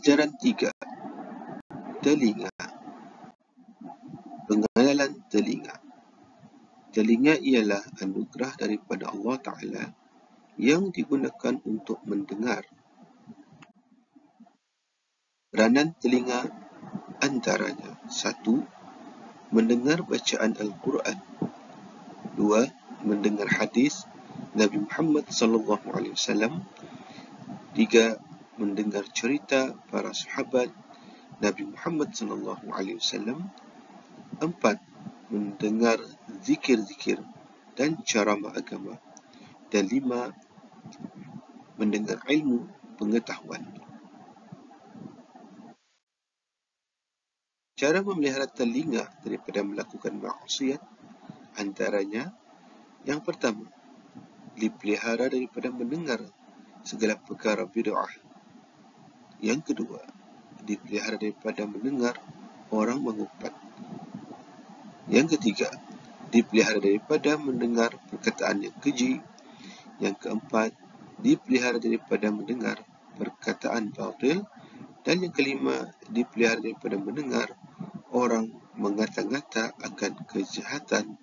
Ajaran 3. Telinga. Pengenalan telinga. Telinga ialah anugerah daripada Allah Ta'ala yang digunakan untuk mendengar. Peranan telinga antaranya: 1. Mendengar bacaan Al-Quran. 2. Mendengar hadis Nabi Muhammad SAW. 3. Mendengar cerita para sahabat Nabi Muhammad SAW. 4. Mendengar zikir-zikir dan ceramah agama. Dan 5. Mendengar ilmu pengetahuan. Cara memelihara telinga daripada melakukan maksiat antaranya: yang pertama, dipelihara daripada mendengar segala perkara bid'ah. Yang kedua, dipelihara daripada mendengar orang mengumpat. Yang ketiga, dipelihara daripada mendengar perkataan yang keji. Yang keempat, dipelihara daripada mendengar perkataan batil. Dan yang kelima, dipelihara daripada mendengar orang mengata-ngata akan kejahatan